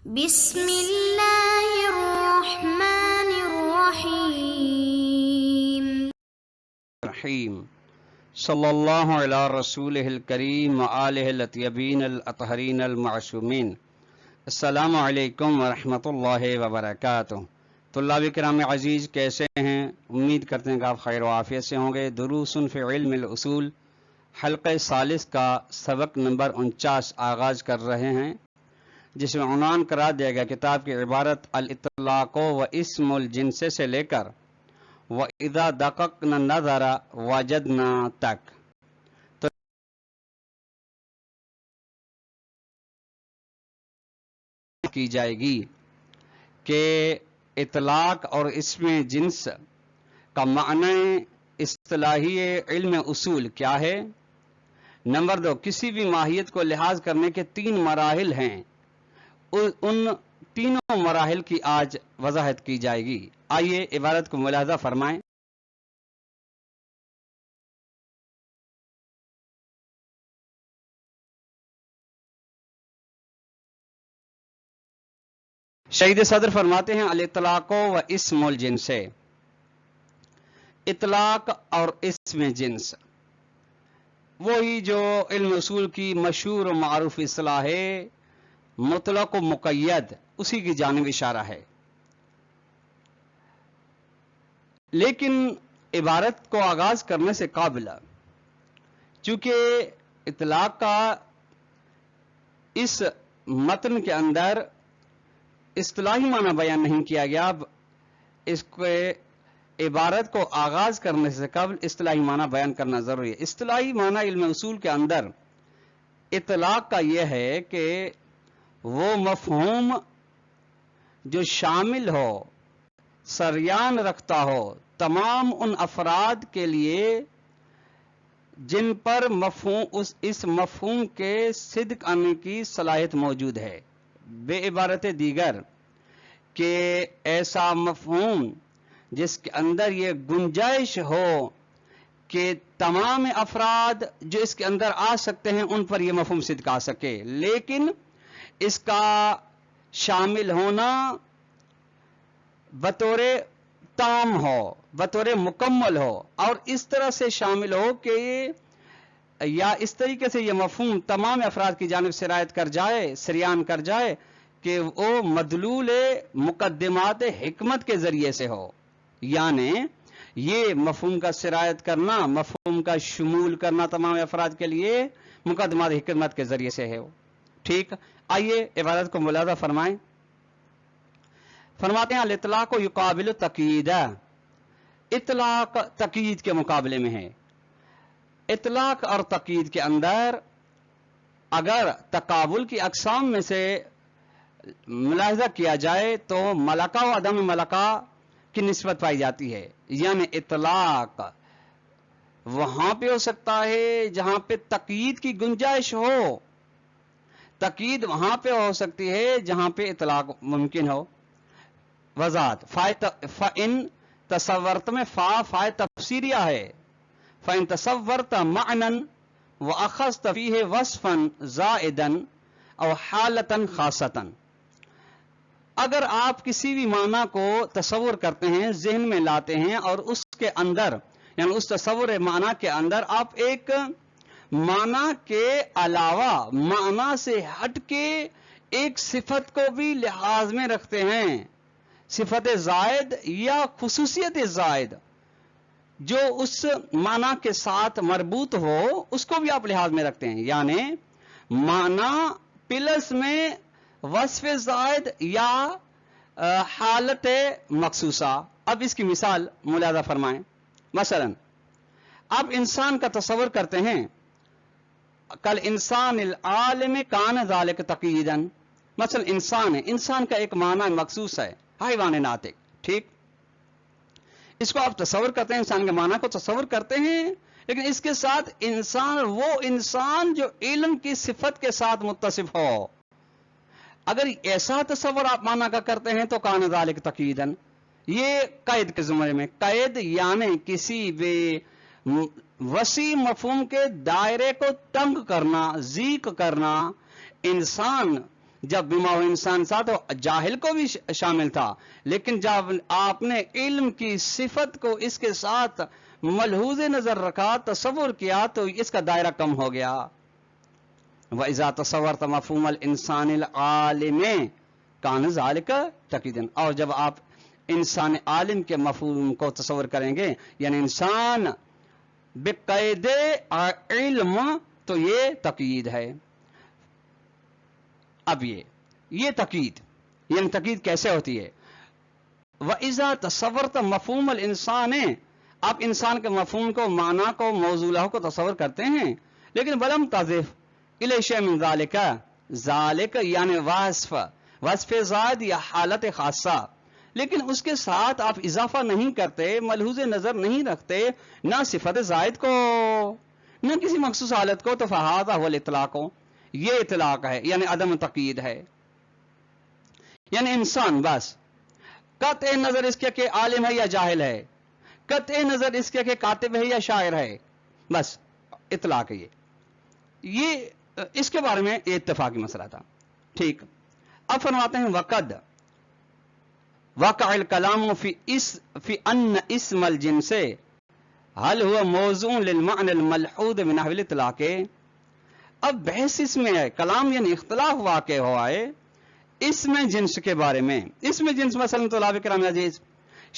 بسم اللہ الرحمن الرحیم رحیم صلی اللہ علی رسولہ الکریم وآلہ الاطیبین الاطہرین المعصومین۔ السلام علیکم ورحمۃ اللہ وبرکاتہ۔ طلاب کرام عزیز، کیسے ہیں؟ امید کرتے ہیں کہ آپ خیر و عافیت سے ہوں گے۔ دروس فی علم الاصول حلقہ ثالث کا سبق نمبر 49 آغاز کر رہے ہیں، جس میں عنوان قرار دیا گیا کتاب کی عبارت الاطلاق و اسم الجنس سے لے کر وَإِذَا دَقَقْنَا النَّظَرَ وَجَدْنَا تک۔ تو کی جائے گی کہ اطلاق اور اسم جنس کا معنی اصطلاحی علم اصول کیا ہے۔ نمبر 2، کسی بھی ماہیت کو لحاظ کرنے کے 3 مراحل ہیں، ان تینوں مراحل کی آج وضاحت کی جائے گی۔ آئیے عبارت کو ملاحظہ فرمائیں۔ شہید صدر فرماتے ہیں الاطلاق و اسم الجنس، اطلاق اور اسم جنس وہی جو علم اصول کی مشہور و معروف اصطلاح ہے، مطلق و مقید، اسی کی جانب اشارہ ہے۔ لیکن عبارت کو آغاز کرنے سے قبل چونکہ اطلاق کا اس متن کے اندر اصطلاحی معنی بیان نہیں کیا گیا، اب اس کو عبارت کو آغاز کرنے سے قبل اصطلاحی معنی بیان کرنا ضروری ہے۔ اصطلاحی معنی علم اصول کے اندر اطلاق کا یہ ہے کہ وہ مفہوم جو شامل ہو، سریان رکھتا ہو تمام ان افراد کے لیے جن پر اس مفہوم کے صدق آنے کی صلاحیت موجود ہے۔ بے عبارت دیگر کہ ایسا مفہوم جس کے اندر یہ گنجائش ہو کہ تمام افراد جو اس کے اندر آ سکتے ہیں ان پر یہ مفہوم صدق آ سکے، لیکن اس کا شامل ہونا بطور تام ہو، بطور مکمل ہو، اور اس طرح سے شامل ہو کہ یا اس طریقے سے یہ مفہوم تمام افراد کی جانب سرایت کر جائے، سریان کر جائے کہ وہ مدلول مقدمات حکمت کے ذریعے سے ہو، یعنی یہ مفہوم کا سرایت کرنا، مفہوم کا شمول کرنا تمام افراد کے لیے مقدمات حکمت کے ذریعے سے ہے۔ ٹھیک، آئیے عبارت کو ملاحظہ فرمائیں۔ فرماتے ہیں الاطلاق یقابل تقیید، اطلاق تقیید کے مقابلے میں ہے۔ اطلاق اور تقیید کے اندر اگر تقابل کی اقسام میں سے ملاحظہ کیا جائے تو ملکہ و عدم ملکہ کی نسبت پائی جاتی ہے، یعنی اطلاق وہاں پہ ہو سکتا ہے جہاں پہ تقیید کی گنجائش ہو، تقیید وہاں پہ ہو سکتی ہے جہاں پہ اطلاق ممکن ہو۔ وضاحت، فَإِن تصورت میں فا تفسیریہ ہے، فَإِن تصورت معنًا وَأَخَذْتَ فِيهِ وصفًا زائدًا او حالتًا خاصتًا۔ اگر آپ کسی بھی معنی کو تصور کرتے ہیں، ذہن میں لاتے ہیں، اور اس کے اندر یعنی اس تصور معنی کے اندر آپ ایک معنی کے علاوہ معنی سے ہٹ کے ایک صفت کو بھی لحاظ میں رکھتے ہیں، صفت زائد یا خصوصیت زائد جو اس معنی کے ساتھ مربوط ہو، اس کو بھی آپ لحاظ میں رکھتے ہیں، یعنی معنی پلس میں وصف زائد یا حالت مخصوصہ۔ اب اس کی مثال ملاحظہ فرمائیں۔ مثلا آپ انسان کا تصور کرتے ہیں، کل انسان العالم کان ذالک تقییداً، مثلا انسان ہے، انسان کا ایک معنی مخصوص ہے، حیوان ناطق، ٹھیک، اس کو آپ تصور کرتے ہیں، انسان کے معنی کو تصور کرتے ہیں، لیکن اس کے ساتھ انسان وہ انسان جو علم کی صفت کے ساتھ متصف ہو، اگر ایسا تصور آپ معنی کا کرتے ہیں تو کان ذالک تقییداً، یہ قید کے زمرے میں، قید یعنی کسی بھی وسیع مفہوم کے دائرے کو تنگ کرنا، ضیق کرنا، انسان جب بیما ہو انسان تھا تو جاہل کو بھی شامل تھا، لیکن جب آپ نے علم کی صفت کو اس کے ساتھ ملحوظ نظر رکھا، تصور کیا، تو اس کا دائرہ کم ہو گیا۔ وَإِذَا تَصَوَّرْتَ مَفْهُومَ الْإِنسَانِ الْعَالِمِ كَانَ ذَلِكَ تَأْكِيدًا، اور جب آپ انسان عالم کے مفہوم کو تصور کریں گے، یعنی انسان بقید علم، تو یہ تقیید ہے۔ اب یہ تقیید، یعنی تقیید کیسے ہوتی ہے؟ وَإِذَا تَصَوَّرْتَ مَفْهُومَ الْإِنسَانِ، آپ انسان کے مفہوم کو، معنی کو، موضوع لہ کو تصور کرتے ہیں، لیکن وَلَمْ تَضِفْ إِلَيْهِ شَيْءٌ مِّن ذَلِكَ یعنی وصف زائد یا حالت خاصہ، لیکن اس کے ساتھ آپ اضافہ نہیں کرتے، ملحوظ نظر نہیں رکھتے، نہ صفت زائد کو نہ کسی مخصوص حالت کو، تو فہذا هو الاطلاق، یہ اطلاق ہے، یعنی عدم تقیید ہے۔ یعنی انسان بس قطع نظر اس کے کہ عالم ہے یا جاہل ہے، قطع نظر اس کے کہ کاتب ہے یا شاعر ہے، بس اطلاق ہے۔ یہ اس کے بارے میں اتفاقی مسئلہ تھا، ٹھیک۔ اب فرماتے ہیں وقد وقع الکلام فی ان اسم الجنس هل هو موضوع للمعنى الملحوظ من نحو الاطلاق، اب بحث اس میں ہے، کلام یعنی اختلاف واقع ہوا ہے اسم جنس کے بارے میں۔ اسم جنس مثلا طلاب کرام عزیز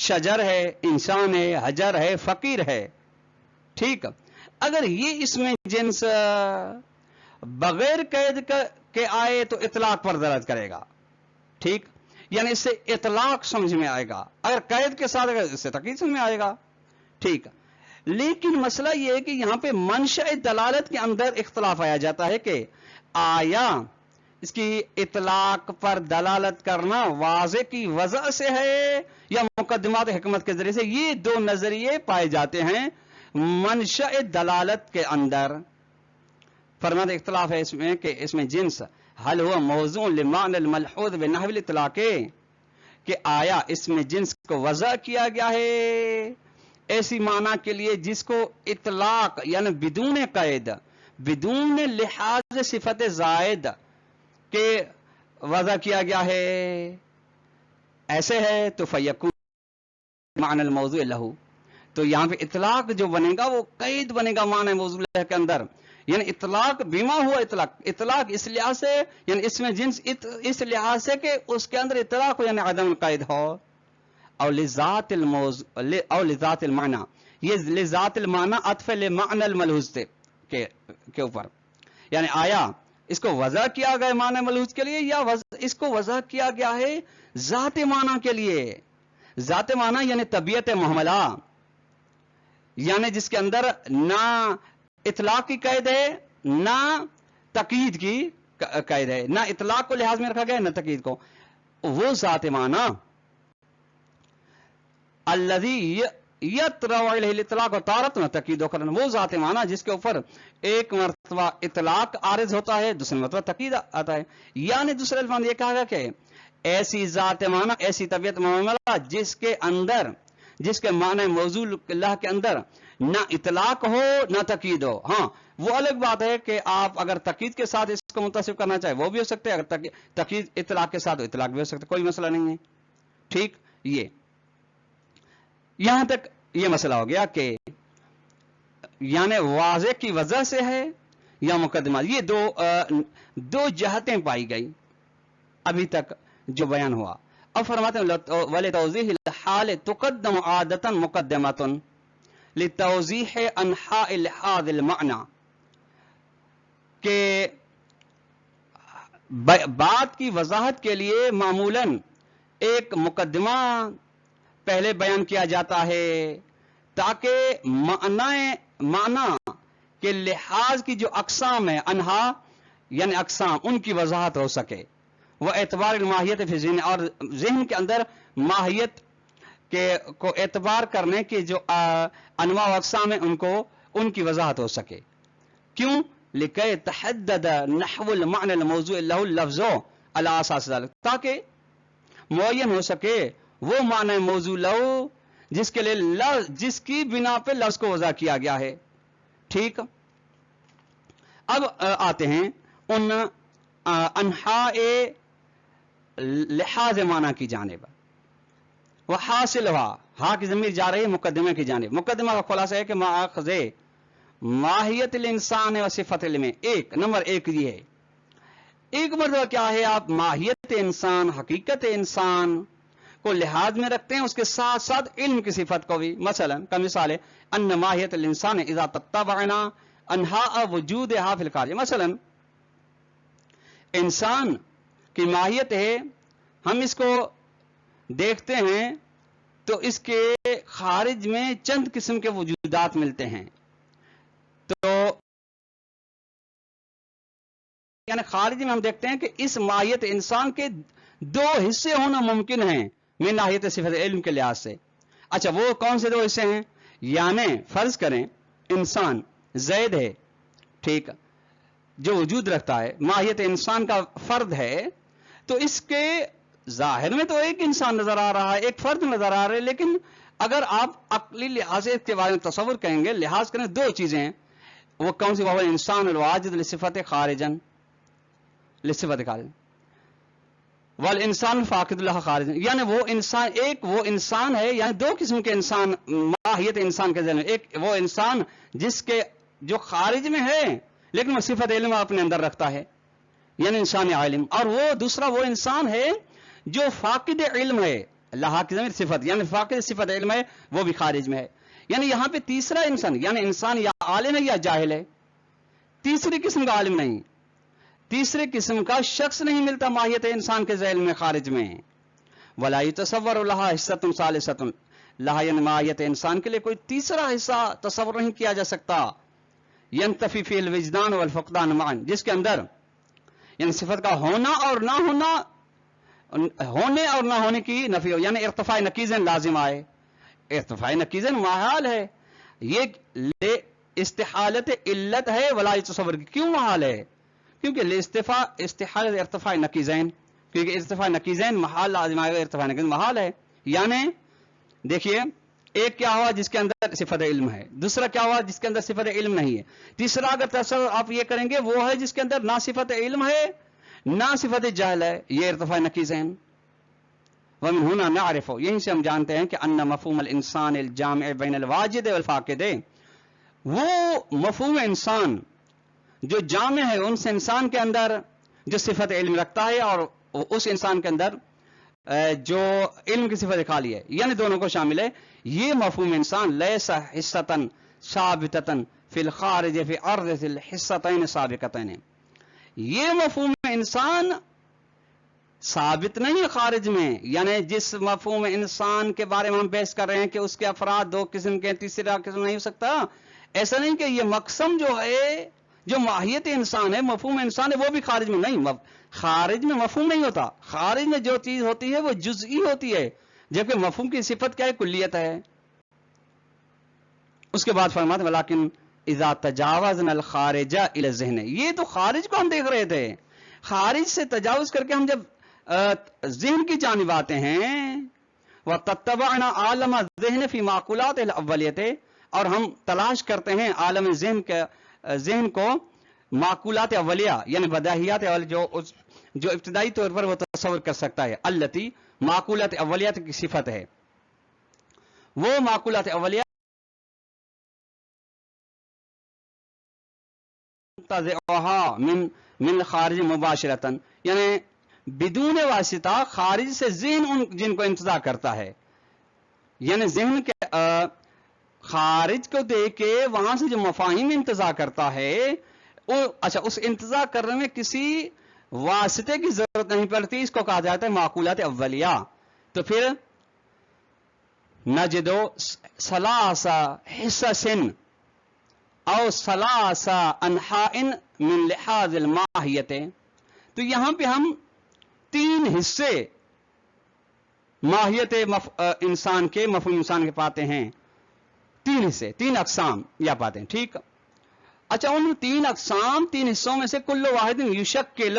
شجر ہے، انسان ہے، حجر ہے، فقیر ہے، ٹھیک۔ اگر یہ اسم جنس بغیر قید کے آئے تو اطلاق پر دلالت کرے گا، ٹھیک، یعنی اس سے اطلاق سمجھ میں آئے گا، اگر قید کے ساتھ اگر اس سے تقیید سمجھ میں آئے گا، ٹھیک۔ لیکن مسئلہ یہ ہے کہ یہاں پہ منشأ دلالت کے اندر اختلاف آیا جاتا ہے کہ آیا اس کی اطلاق پر دلالت کرنا واضح کی وجہ سے ہے یا مقدمات حکمت کے ذریعے سے۔ یہ دو نظریے پائے جاتے ہیں منشأ دلالت کے اندر۔ فرماتے اختلاف ہے اس میں کہ اس میں جنس حل ہوا موضوع لمعنى الملحوظ بنحو الاطلاق، کہ آیا اس میں جنس کو وضع کیا گیا ہے ایسی معنی کے لیے جس کو اطلاق یعنی بدون قید، بدون لحاظ صفت زائد کے وضع کیا گیا ہے، ایسے ہے تو فیکون معنی الموضوع لہو، تو یہاں پہ اطلاق جو بنے گا وہ قید بنے گا معنی موضوع لہ کے اندر، یعنی اطلاق بیما ہوا اطلاق اس لحاظ سے، یعنی اس میں جنس اس لحاظ سے کہ اس کے اندر اطلاق ہو یعنی عدم قید ہو، اور لذات الموضوع اور لذات المعنی، یہ لذات المعنی عطف لمعنی الملحوظ کے اوپر، یعنی آیا اس کو وضع کیا گیا معنی ملحوظ کے لیے یا اس کو وضع کیا گیا ہے ذات معنی کے لیے۔ ذات معنی یعنی طبیعت محملہ، یعنی جس کے اندر نہ اطلاق کی قید ہے نہ تقیید کی قید ہے، نہ اطلاق کو لحاظ میں رکھا گیا نہ تقیید کو، وہ ذات معنی الذی یطرأ علیہ الاطلاق وتارۃ تقیید اخری، وہ ذات معنی جس کے اوپر ایک مرتبہ اطلاق عارض ہوتا ہے، دوسری مرتبہ تقیید آتا ہے، یعنی دوسرے الفاظ یہ کہا گیا کہ ایسی ذات معنی، ایسی طبیعت معاملہ جس کے معنی موضوع اللہ کے اندر نہ اطلاق ہو نہ تقیید ہو۔ ہاں وہ الگ بات ہے کہ آپ اگر تقیید کے ساتھ اس کو متصف کرنا چاہے وہ بھی ہو سکتے ہیں، اگر تقیید اطلاق کے ساتھ اطلاق بھی ہو سکتے، کوئی مسئلہ نہیں ہے، ٹھیک۔ یہ یہاں تک یہ مسئلہ ہو گیا کہ یعنی واضح کی وجہ سے ہے یا مقدمہ، یہ دو جہتیں پائی گئی ابھی تک جو بیان ہوا۔ اب فرماتے ہیں وَلِتَوْضِيحِ الْحَالِ تُقَدَّمُ عَادَةً مُقَدَّمَةٌ لِتَوْضِيحِ أَنْحَاءِ لِحَاظِ الْمَعْنَى، کہ بات کی وضاحت کے لیے معمولاً ایک مقدمہ پہلے بیان کیا جاتا ہے تاکہ معنی کے لحاظ کی جو اقسام ہے، انہا یعنی اقسام، ان کی وضاحت ہو سکے، وہ اعتبار الماہیت فی ذہن، اور ذہن کے اندر ماہیت کو اعتبار کرنے کے جو انواع و اقسام ہیں ان کی وضاحت ہو سکے۔ کیوں؟ لکہ تحدد نحو المعنى الموضوع له اللفظ على اساس ذلك، تاکہ معین ہو سکے وہ معنی موضوع لو جس کے لیے جس کی بنا پہ لفظ کو وضع کیا گیا ہے، ٹھیک۔ اب آتے ہیں ان انحاء لحاظ معنی کی جانب، وہ حاصل ہوا، ہاں کی ضمیر جا رہی ہے مقدمے کی جانب. مقدمہ کا خلاصہ ہے کہ ماخذ ماہیت الانسان و صفت علم، ایک نمبر ایک یہ ہے. ایک مرتبہ کیا ہے، آپ ماہیت انسان، حقیقت انسان کو لحاظ میں رکھتے ہیں، اس کے ساتھ ساتھ علم کی صفت کو بھی. مثلا کا مثال ہے ان ماہیت الانسان اذا تتبعنا انہاء وجودها فی الخارج. مثلا انسان کی ماہیت ہے، ہم اس کو دیکھتے ہیں تو اس کے خارج میں چند قسم کے وجودات ملتے ہیں. تو یعنی خارج میں ہم دیکھتے ہیں کہ اس ماہیت انسان کے دو حصے ہونا ممکن ہیں من ناحیت صفت علم کے لحاظ سے. اچھا وہ کون سے دو حصے ہیں؟ یعنی فرض کریں انسان زید ہے، ٹھیک، جو وجود رکھتا ہے، ماہیت انسان کا فرد ہے، تو اس کے ظاہر میں تو ایک انسان نظر آ رہا ہے، ایک فرد نظر آ رہا ہے، لیکن اگر آپ عقلی لحاظ سے اس کے بارے میں تصور کریں گے، لحاظ کریں، دو چیزیں ہیں. وہ کون سی؟ وہ انسان الواجد لصفت خارجن، لصفت خارجن، والانسان فاقد لها خارجن. یعنی وہ انسان، ایک وہ انسان ہے، یعنی دو قسم کے انسان ماہیت انسان کے ذہن میں. ایک وہ انسان جس کے جو خارج میں ہے لیکن وہ صفت علم اپنے اندر رکھتا ہے، یعنی انسان عالم. اور وہ دوسرا وہ انسان ہے جو فاقد علم ہے، لہا کی ضمیر صفت، یعنی فاقد صفت علم ہے، وہ بھی خارج میں ہے. یعنی یہاں پہ تیسرا انسان، یعنی انسان یا عالم ہے یا جاہل ہے، تیسری قسم کا عالم نہیں، تیسرے قسم کا شخص نہیں ملتا ماہیت انسان کے ذیل میں خارج میں. ولا يتصور لها حصۃ ثالثۃ، لہا یعنی ماہیت انسان کے لیے کوئی تیسرا حصہ تصور نہیں کیا جا سکتا. ينتفي فی الوجدان والفقدان معا، جس کے اندر یعنی صفت کا ہونا اور نہ ہونا، ہونے اور نہ ہونے کی نفی ہو، یعنی ارتفاع نقیضن لازم آئے. ارتفاع نقیضن محال ہے، یہ استحالت علت ہے. ولا يتصور کی کیوں محال ہے؟ کیونکہ استحالت ارتفاع نقیضین، کیونکہ ارتفاع نقیضین محال لازم آئے گا، ارتفاع نقیض محال ہے. یعنی دیکھیے ایک کیا ہوا جس کے اندر صفت علم ہے، دوسرا کیا ہوا جس کے اندر صفت علم نہیں ہے، تیسرا اگر تصور آپ یہ کریں گے وہ ہے جس کے اندر نہ صفت علم ہے نہ صفت جہل ہے، یہ ارتفاع نقیضین. ومن هنا نعرف، یہیں سے ہم جانتے ہیں کہ ان مفہوم الانسان الجامع بین الواجد والفاقد، وہ مفہوم انسان جو جامع ہے ان سے انسان کے اندر جو صفت علم رکھتا ہے اور اس انسان کے اندر جو علم کی صفت خالی ہے، یعنی دونوں کو شامل ہے. یہ مفہوم انسان لیس حصتن ثابتتن فی الخارج فی عرض الحصتین سابقتین، یہ مفہوم انسان ثابت نہیں خارج میں. یعنی جس مفہوم انسان کے بارے میں ہم بحث کر رہے ہیں کہ اس کے افراد دو قسم کے، تیسرا قسم نہیں ہو سکتا، ایسا نہیں کہ یہ مقسم جو ہے، جو ماہیت انسان ہے، مفہوم انسان ہے، وہ بھی خارج میں نہیں. خارج میں مفہوم نہیں ہوتا، خارج میں جو چیز ہوتی ہے وہ جزئی ہوتی ہے، جبکہ مفہوم کی صفت کیا ہے؟ کلیت ہے. اس کے بعد فرماتے ولیکن اذا تجاوزنا الخارج الى الذہن، یہ تو خارج کو ہم دیکھ رہے تھے، خارج سے تجاوز کر کے ہم جب ذہن کی جانب آتے ہیں، وتتبعنا عالم الذہن فی معقولات الاولیت، اور ہم تلاش کرتے ہیں عالم ذہن کو معقولات اولیہ یعنی بداہیات اول جو ابتدائی طور پر وہ تصور کر سکتا ہے. التی معقولات اولیات کی صفت ہے، وہ معقولات اولیہ من خارج مباشرتن، یعنی بدون واسطہ خارج سے ذہن ان جن کو انتزاع کرتا ہے، یعنی ذہن کے خارج کو دیکھ کے وہاں سے جو مفاہیم انتزاع کرتا ہے، اچھا اس انتزاع کرنے میں کسی واسطے کی ضرورت نہیں پڑتی، اس کو کہا جاتا ہے معقولات اولیہ. تو پھر نجدو ثلاث حصص او ثلاث انحاء من لحاظ الماہیت، تو یہاں پہ ہم تین حصے ماہیت انسان کے، مفہوم انسان کے پاتے ہیں، تین حصے، تین اقسام یا پاتے ہیں. ٹھیک، اچھا ان تین اقسام، تین حصوں میں سے کل واحد یشکل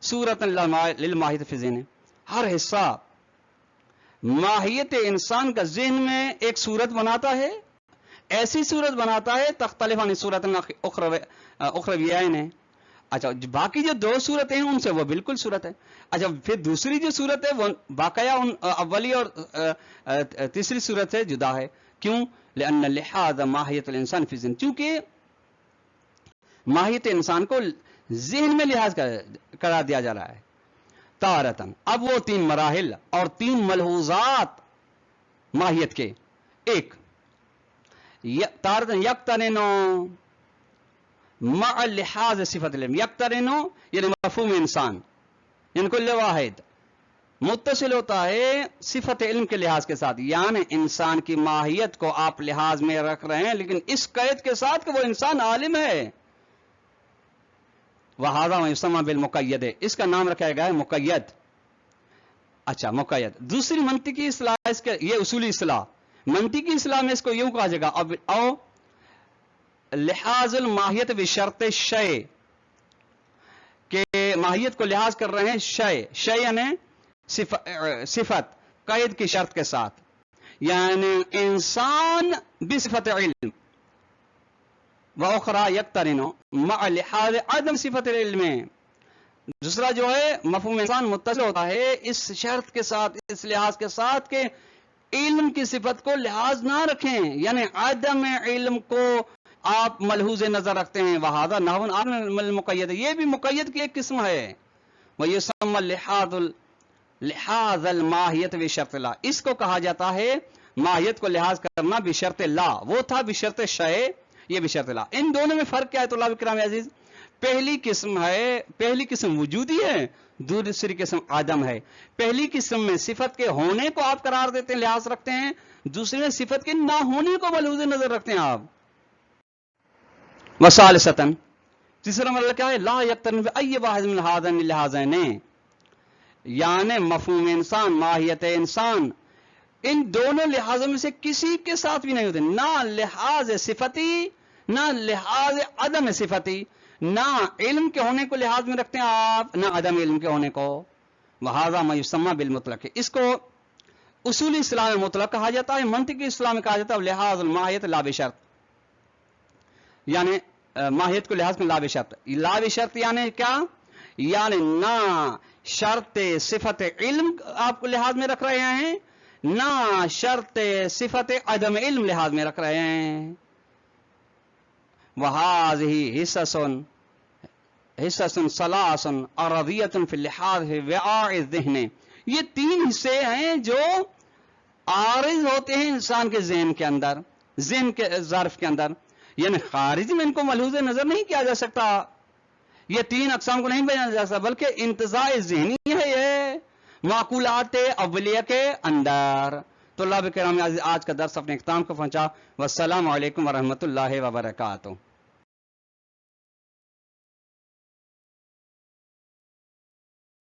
صورت للماہیت فی ذہن، ہر حصہ ماہیت انسان کا ذہن میں ایک صورت بناتا ہے، ایسی صورت بناتا ہے تختلف عن صورت اخرویین ہے، اچھا باقی جو دو صورتیں ہیں ان سے وہ بالکل صورت ہے. اچھا پھر دوسری جو صورت ہے وہ باقایا ان اولی اور تیسری صورت سے جدا ہے. کیوں؟ لأن لحاظ ماہیت الانسان فی الذہن، چونکہ ماہیت انسان کو ذہن میں لحاظ قرار دیا جا رہا ہے. تارتن، اب وہ 3 مراحل اور 3 ملحوظات ماہیت کے. ایک تارتن یقترنو مع لحاظ صفت العلم، یقترنو یعنی مفہوم انسان، یعنی کل واحد متصل ہوتا ہے صفت علم کے لحاظ کے ساتھ. یعنی انسان کی ماہیت کو آپ لحاظ میں رکھ رہے ہیں لیکن اس قید کے ساتھ کہ وہ انسان عالم ہے. وہذا ما یسمى بالمقید، اس کا نام رکھا گیا ہے مقید. اچھا مقید. دوسری منطقی اصطلاح اس کے، یہ اصولی اصطلاح، منطقی اصطلاح میں اس کو یوں کہا جائے گا او لحاظ الماہیت بشرط شے، کہ ماہیت کو لحاظ کر رہے ہیں شے یعنی صفت قید کی شرط کے ساتھ، یعنی انسان بصفت علم. وَأُخْرَى يَقْتَرِنُ مَعَ لِحَاظِ عدم صفت العلم. دوسرا جو ہے مفہوم انسان متصل ہوتا ہے اس شرط کے ساتھ، اس لحاظ کے ساتھ کہ علم کی صفت کو لحاظ نہ رکھیں، یعنی عدم علم کو آپ ملحوظ نظر رکھتے ہیں. وَهَذَا نَحْوٌ عَنْ الْمُقَيَّدِ، یہ بھی مقید کی ایک قسم ہے. وَيُسَمَّى لحاظ الماہیت بشرط لا، اس کو کہا جاتا ہے ماہیت کو لحاظ کرنا بشرط لا. وہ تھا بشرط شے، یہ بشرط لا. ان دونوں میں فرق کیا ہے طلاب کرام عزیز؟ پہلی قسم وجودی ہے، دوسری قسم عدم ہے. پہلی قسم میں صفت کے ہونے کو آپ قرار دیتے ہیں، لحاظ رکھتے ہیں. دوسری میں صفت کے نہ ہونے کو ملحوظ نظر رکھتے ہیں آپ. وثالثتاً، تیسرا مرحلہ کیا ہے؟ لا یقترن بأی واحد من هذین اللحاظین، یعنی مفہوم انسان، ماہیت انسان ان دونوں لحاظوں میں سے کسی کے ساتھ بھی نہیں ہوتے. نہ لحاظ صفتی، نہ لحاظ عدم صفتی. نہ علم کے ہونے کو لحاظ میں رکھتے ہیں آپ، نہ عدم علم کے ہونے کو. وہذا ما یسمى بالمطلق، اس کو اصولی اصطلاح میں مطلق کہا جاتا ہے. منطقی اصطلاح میں کہا جاتا ہے لحاظ الماہیت لا بشرط، یعنی ماہیت کو لحاظ میں لا بشرط. لا بشرط یعنی کیا؟ یعنی نہ شرط صفت علم آپ کو لحاظ میں رکھ رہے ہیں، نہ شرط صفت عدم علم لحاظ میں رکھ رہے ہیں. وَهَذِهِ حِصَّةٌ ثَلَاثٌ عَرَضِيَّةٌ فِي اللِّحَاظِ فِي وِعَاءِ الذِّهْنِ، یہ 3 حصے ہیں جو عارض ہوتے ہیں انسان کے ذہن کے اندر، ذہن کے ظرف کے اندر. یعنی خارج میں ان کو ملحوظ نظر نہیں کیا جا سکتا، یہ 3 اقسام کو نہیں بیان جا سکتا، بلکہ انتزاع ذہنی ہے یہ معقولات اولیہ کے اندر. طلاب کرام آج کا درس اپنے اختتام کو پہنچا. والسلام علیکم ورحمۃ اللہ وبرکاتہ.